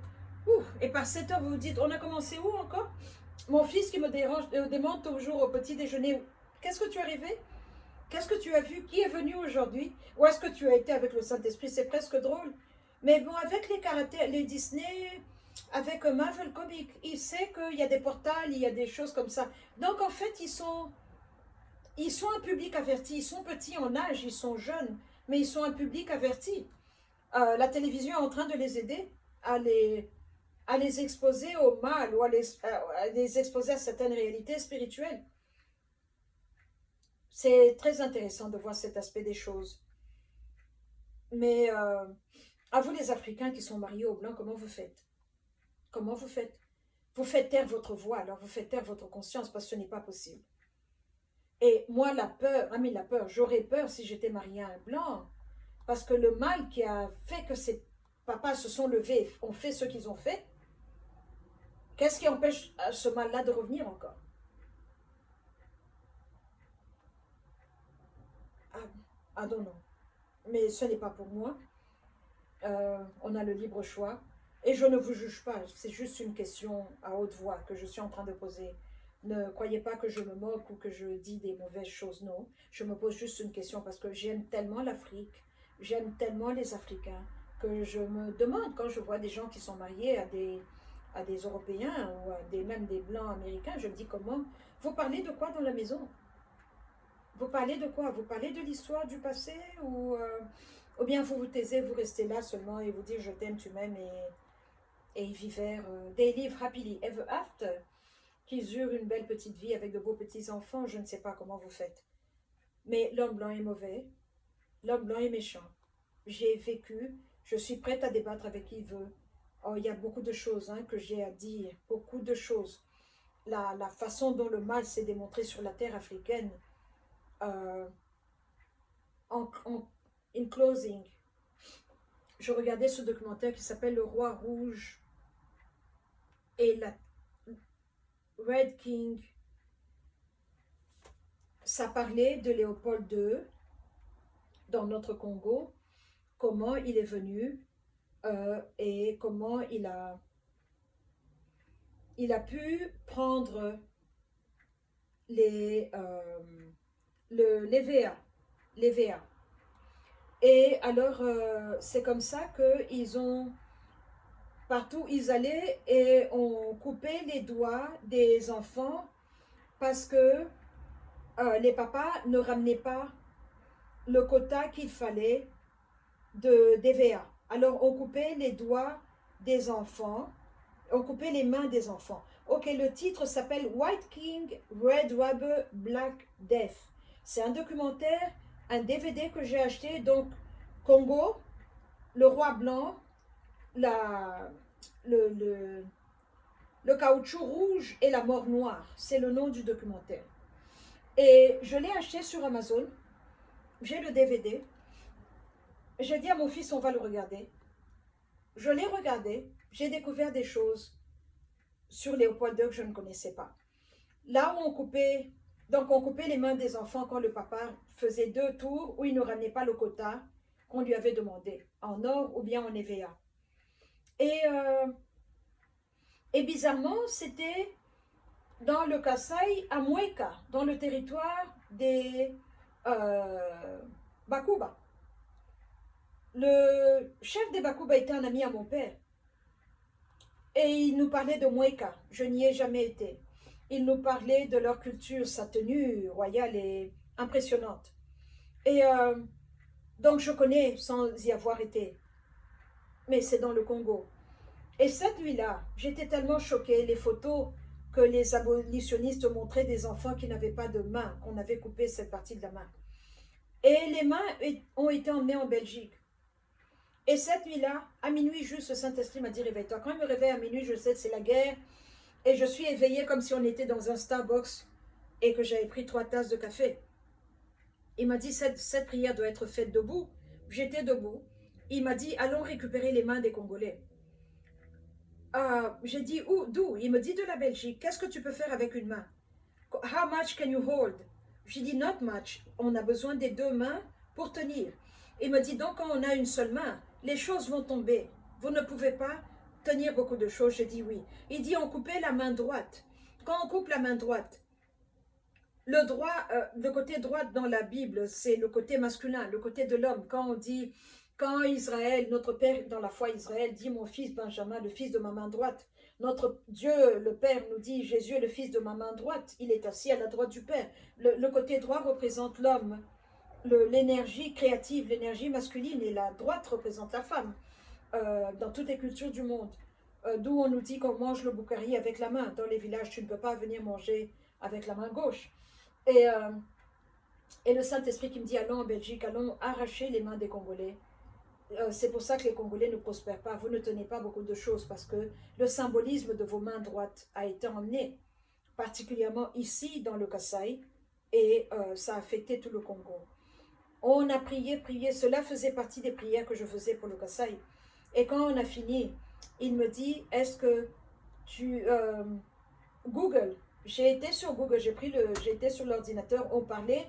Et par 7 heures, vous vous dites, on a commencé où encore? Mon fils qui me demande toujours au petit déjeuner, qu'est-ce que tu as rêvé? Qu'est-ce que tu as vu? Qui est venu aujourd'hui? Où est-ce que tu as été avec le Saint-Esprit? C'est presque drôle. Mais bon, avec les caractères, les Disney, avec Marvel Comics, il sait qu'il y a des portals, il y a des choses comme ça. Donc en fait, ils sont un public averti. Ils sont petits en âge, ils sont jeunes, mais ils sont un public averti. La télévision est en train de les aider à les exposer au mal ou à les exposer à certaines réalités spirituelles. C'est très intéressant de voir cet aspect des choses. Mais à vous les Africains qui sont mariés aux Blancs, comment vous faites? Comment vous faites? Vous faites taire votre voix, alors vous faites taire votre conscience parce que ce n'est pas possible. Et moi, la peur, j'aurais peur si j'étais mariée à un Blanc. Parce que le mal qui a fait que ces papas se sont levés, ont fait ce qu'ils ont fait, qu'est-ce qui empêche ce mal-là de revenir encore? Ah non, non. Mais ce n'est pas pour moi. On a le libre choix. Et je ne vous juge pas, c'est juste une question à haute voix que je suis en train de poser. Ne croyez pas que je me moque ou que je dis des mauvaises choses, non. Je me pose juste une question parce que j'aime tellement l'Afrique, j'aime tellement les Africains, que je me demande quand je vois des gens qui sont mariés à des Européens ou même des Blancs américains, je me dis comment. Vous parlez de quoi dans la maison? Vous parlez de quoi? Vous parlez de l'histoire du passé ou bien vous vous taisez, vous restez là seulement et vous dites je t'aime, tu m'aimes et ils vivèrent des livres happily ever after, qu'ils eurent une belle petite vie avec de beaux petits-enfants, je ne sais pas comment vous faites. Mais l'homme blanc est mauvais, l'homme blanc est méchant. J'ai vécu, je suis prête à débattre avec qui veut. Oh, il y a beaucoup de choses que j'ai à dire, beaucoup de choses. La façon dont le mal s'est démontré sur la terre africaine, euh, in closing, je regardais ce documentaire qui s'appelle Le Roi Rouge et la Red King. Ça parlait de Léopold II dans notre Congo, comment il est venu et comment il a pu prendre les VA. Et alors, c'est comme ça qu'ils ont, partout où ils allaient, et on coupait les doigts des enfants parce que les papas ne ramenaient pas le quota qu'il fallait des VA. Alors, on coupait les doigts des enfants, on coupait les mains des enfants. Ok, le titre s'appelle White King, Red Rubber, Black Death. C'est un documentaire, un DVD que j'ai acheté, donc Congo, le roi blanc, le caoutchouc rouge et la mort noire. C'est le nom du documentaire. Et je l'ai acheté sur Amazon. J'ai le DVD. J'ai dit à mon fils, on va le regarder. Je l'ai regardé, j'ai découvert des choses sur Léopold II que je ne connaissais pas. Là où on coupait, donc on coupait les mains des enfants quand le papa faisait 2 tours où il ne ramenait pas le quota qu'on lui avait demandé, en or ou bien en EVA. Et, euh, et bizarrement, c'était dans le Kasaï, à Mueca, dans le territoire des Bakuba. Le chef des Bakuba était un ami à mon père. Et il nous parlait de Mueca. Je n'y ai jamais été. Il nous parlait de leur culture, sa tenue royale est impressionnante. Et donc je connais sans y avoir été. Mais c'est dans le Congo. Et cette nuit-là, j'étais tellement choquée. Les photos que les abolitionnistes montraient des enfants qui n'avaient pas de main, qu'on avait coupé cette partie de la main. Et les mains ont été emmenées en Belgique. Et cette nuit-là, à minuit, juste le Saint-Esprit m'a dit réveille-toi. Quand il me réveille à minuit, je sais que c'est la guerre. Et je suis éveillée comme si on était dans un Starbucks et que j'avais pris 3 tasses de café. Il m'a dit cette prière doit être faite debout. J'étais debout. Il m'a dit allons récupérer les mains des Congolais. J'ai dit d'où? Il me dit de la Belgique. Qu'est-ce que tu peux faire avec une main? How much can you hold? J'ai dit not much. On a besoin des 2 mains pour tenir. Il me dit donc quand on a une seule main, les choses vont tomber. Vous ne pouvez pas tenir beaucoup de choses. J'ai dit oui. Il dit on coupait la main droite. Quand on coupe la main droite, le côté droit dans la Bible, c'est le côté masculin, le côté de l'homme. Quand Israël, notre Père dans la foi Israël dit mon fils Benjamin, le fils de ma main droite, notre Dieu, le Père, nous dit Jésus est le fils de ma main droite, il est assis à la droite du Père. Le côté droit représente l'homme, l'énergie créative, l'énergie masculine, et la droite représente la femme, dans toutes les cultures du monde. D'où on nous dit qu'on mange le boukari avec la main. Dans les villages, tu ne peux pas venir manger avec la main gauche. Et, euh, et le Saint-Esprit qui me dit allons en Belgique, allons arracher les mains des Congolais. C'est pour ça que les Congolais ne prospèrent pas. Vous ne tenez pas beaucoup de choses parce que le symbolisme de vos mains droites a été emmené, particulièrement ici dans le Kasaï, et ça a affecté tout le Congo. On a prié, prié. Cela faisait partie des prières que je faisais pour le Kasaï. Et quand on a fini, il me dit est-ce que tu Google. J'ai été sur Google, j'ai été sur l'ordinateur, on parlait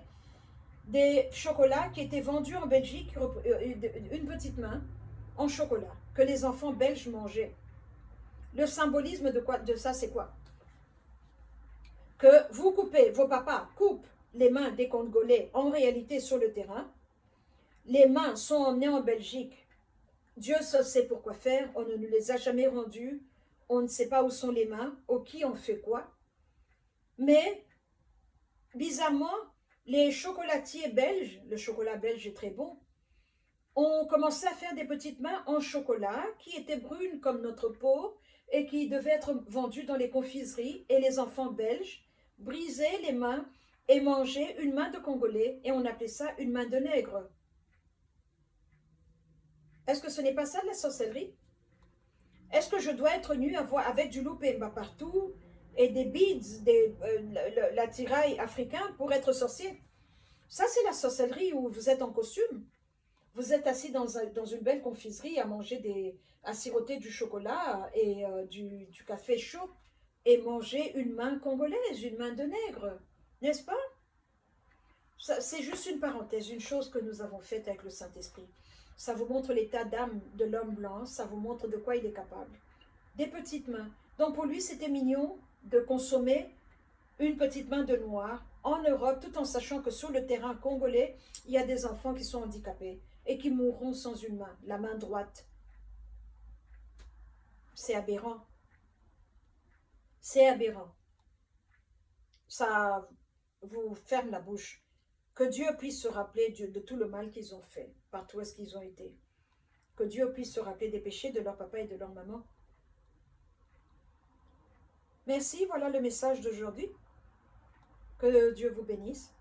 des chocolats qui étaient vendus en Belgique, une petite main en chocolat, que les enfants belges mangeaient. Le symbolisme de ça, c'est quoi? Que vous coupez, vos papas coupent les mains des Congolais en réalité sur le terrain. Les mains sont emmenées en Belgique. Dieu seul sait pourquoi faire, on ne nous les a jamais rendues. On ne sait pas où sont les mains, au qui on fait quoi. Mais, bizarrement, les chocolatiers belges, le chocolat belge est très bon, ont commencé à faire des petites mains en chocolat qui étaient brunes comme notre peau et qui devaient être vendues dans les confiseries. Et les enfants belges brisaient les mains et mangeaient une main de Congolais et on appelait ça une main de nègre. Est-ce que ce n'est pas ça de la sorcellerie? Est-ce que je dois être nue avec du loupemba partout et des beads, l'attirail africain pour être sorcier? Ça, c'est la sorcellerie où vous êtes en costume. Vous êtes assis dans une belle confiserie à manger à siroter du chocolat et du café chaud et manger une main congolaise, une main de nègre, n'est-ce pas? C'est juste une parenthèse, une chose que nous avons faite avec le Saint-Esprit. Ça vous montre l'état d'âme de l'homme blanc, ça vous montre de quoi il est capable. Des petites mains. Donc pour lui, c'était mignon de consommer une petite main de noir en Europe, tout en sachant que sur le terrain congolais, il y a des enfants qui sont handicapés et qui mourront sans une main, la main droite. C'est aberrant. C'est aberrant. Ça vous ferme la bouche. Que Dieu puisse se rappeler de tout le mal qu'ils ont fait, partout où est-ce qu'ils ont été. Que Dieu puisse se rappeler des péchés de leur papa et de leur maman. Merci, voilà le message d'aujourd'hui. Que Dieu vous bénisse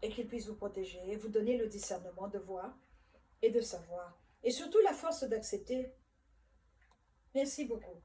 et qu'il puisse vous protéger et vous donner le discernement de voir et de savoir. Et surtout la force d'accepter. Merci beaucoup.